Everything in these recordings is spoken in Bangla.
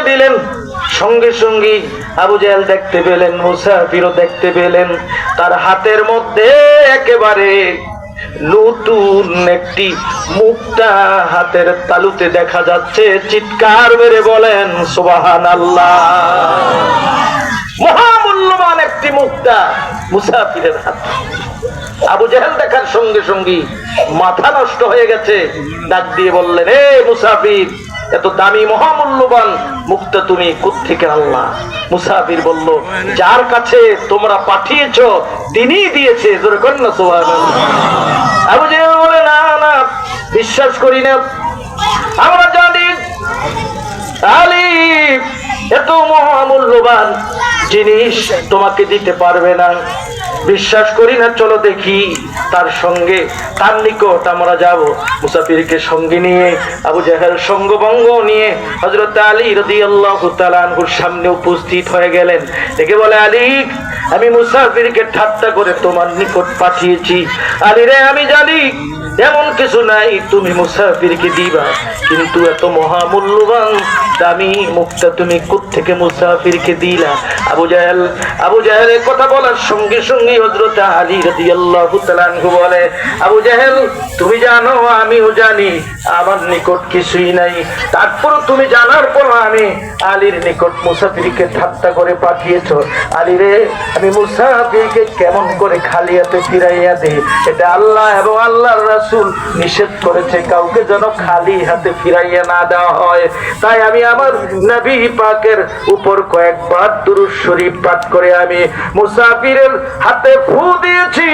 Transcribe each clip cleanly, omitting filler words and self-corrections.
দিলেন। সঙ্গে সঙ্গে আবু জেহেল দেখতে পেলেন, মুসাফিরও দেখতে পেলেন, তার হাতের মধ্যে একেবারে নতুন একটি মুক্তা হাতের তালুতে দেখা যাচ্ছে। চিৎকার মেরে বলেন সুবহানাল্লাহ। মহামূল্যবান একটি মুক্তা মুসাফিরের হাতে। আবু জেহেল দেখার সঙ্গে সঙ্গে মাথা নষ্ট হয়ে গেছে, ডাক দিয়ে বললেন, এ মুসাফির, এত দামি মহামূল্যবান মুক্তা তুমি কোত্থেকে আনলা? মুসাফির বলল, যার কাছে তোমরা পাঠিয়েছো তিনিই দিয়েছে। জোরে করেন না সুবহানাল্লাহ। আবু জেহেল বলে, না না, বিশ্বাস করি না, আমরা জানি আলী এত মহামূল্যবান জিনিস তোমাকে দিতে পারবে না, বিশ্বাস করি না, চলো দেখি। তার সঙ্গে তার নিকট আমরা যাব। মুসাফিরকে সঙ্গে নিয়ে আবু জেহেল সঙ্গভঙ্গ নিয়ে হযরত আলী রাদিয়াল্লাহু তাআলা আনহুর সামনে উপস্থিত হয়ে গেলেন। দেখে বলে, আলী, আমি মুসাফিরকে ঠাট্টা করে তোমার নিকট পাঠিয়েছি। আলী রে, আমি জানি এমন কিছু নাই তুমি মুসাফিরকে দিবা, কিন্তু এত মহামূল্যবান দামি মুক্তা তুমি কোত্থেকে মুসাফিরকে দিলা? আবু জেহেল কথা বলার সঙ্গে সঙ্গে হযরত আলী রাদিয়াল্লাহু তাআলা আনহু বলে, আবু জেহেল, তুমি জানো আমিও জানি আমার নিকট কিছুই নাই, তারপর তুমি জানার পর আমি আলীর নিকট মুসাফিরকে ঠাট্টা করে পাঠিয়েছো। আলী রে, আমি মুসাফিরকে কেমন করে খালি হাতে ফিরাইয়া দেই? এটা আল্লাহ এবং আল্লাহর রাসূল নিষেধ করেছে, কাউকে যেন খালি হাতে ফিরাইয়া না দেওয়া হয়। তাই আমি আমার নবী পাকের উপর কয়েকবার দুরূদ শরীফ পাঠ করে আমি মুসাফিরের হাতে ফু দিয়েছি।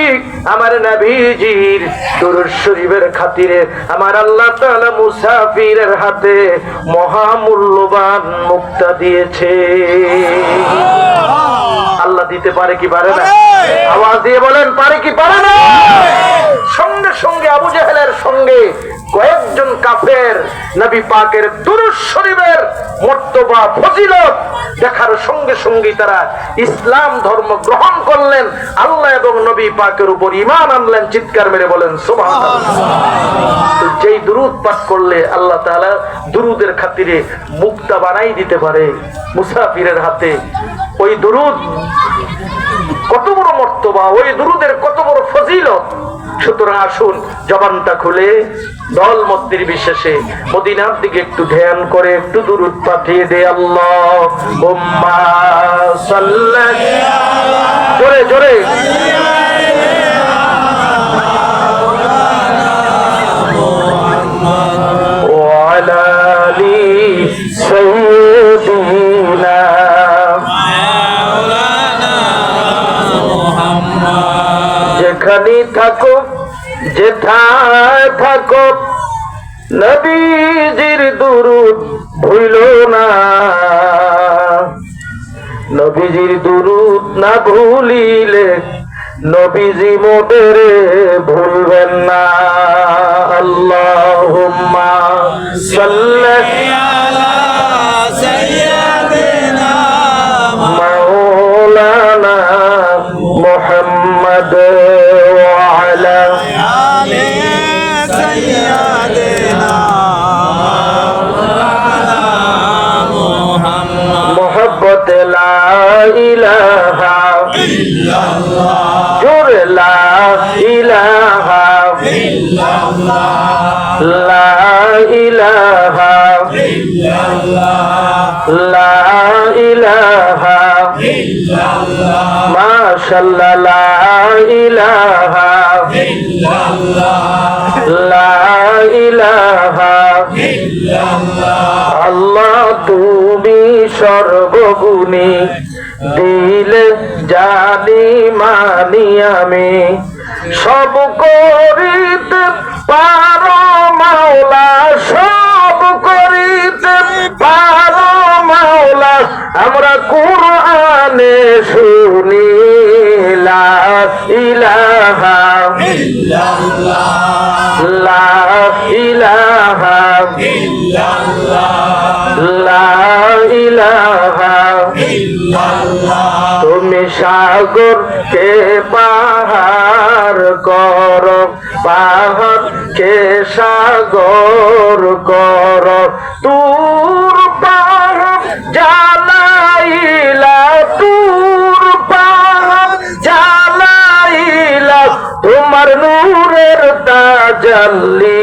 আমার নবীজির দুরূদ শরীফের খাতিরে আমার আল্লাহ তাআলা মুসাফিরের হাতে মহামূল্যবান মুক্তা দিয়েছে। আল্লাহ দিতে পারে কি পারে না? আওয়াজ দিয়ে বলেন, পারে কি পারে না? সঙ্গে সঙ্গে আবু জেহেলের সঙ্গে কয়েকজন কাফের নবী পাকের দুরূদ শরীফের মর্তবা ফজিলত দেখার সঙ্গে সঙ্গে তারা ইসলাম ধর্ম গ্রহণ করলেন, আল্লাহ এবং নবী পাকের উপর ঈমান আনলেন। চিৎকার মেরে বলেন সুবহানাল্লাহ। তো যেই দুরূদ পাঠ করলে আল্লাহ তাআলা দুরূদের খাতিরে মুক্তা বানাই দিতে পারে মুসাফিরের হাতে, ওই দুরূদ কত বড় মর্তবা, ওই দুরূদের কত বড় ফজিলত। সুতরাং আসুন জবানটা খুলে দল মত নির্বিশেষে মদিনার দিকে একটু ধ্যান করে একটু দুরূদ পাঠিয়ে দে। আল্লাহুম্মা সাল্লি, জোরে জোরে, ওয়া আলা আলি সাইয়্যিদিনা যেখানে থাকো যেথায় থাকো নবীজির দুরূদ ভুলো না, নবীজির দুরূদ না ভুলিলে নবীজি মোদেরে ভুলবেন না। আল্লাহুম্মা সাল্লি আলা সাইয়্যিদিনা মাওলানা মুহাম্মদ ওয়া আলা আলি সাইয়্যিদিনা মাওলানা মুহাম্মদ। মুহাব্বত লা ইলাহা ইল্লাল্লাহ, জোর লা ইলাহা ইল্লাল্লাহ, লা ইলাহা ইল্লাল্লাহ, লা ইলাহা ইল্লাল্লাহ, মাশাআল্লাহ, লা ইলাহা ইল্লাল্লাহ, লা ইলাহা ইল্লাল্লাহ। আল্লাহ তুমি সর্বগুণী, দিলে জানি মানি আমি, সব করিতে পারো মাওলা, সব করিতে পারো মাওলা, আমরা কুরআনে শুনি লা ইলাহা ইল্লাল্লাহ, লা ইলাহা ইল্লাল্লাহ, লা ইলাহা ইল্লাল্লাহ। তুমি সাগর কে পাহাড় করো, পাহাড় কে সাগর করো, তুর পাহাড় اجعل لي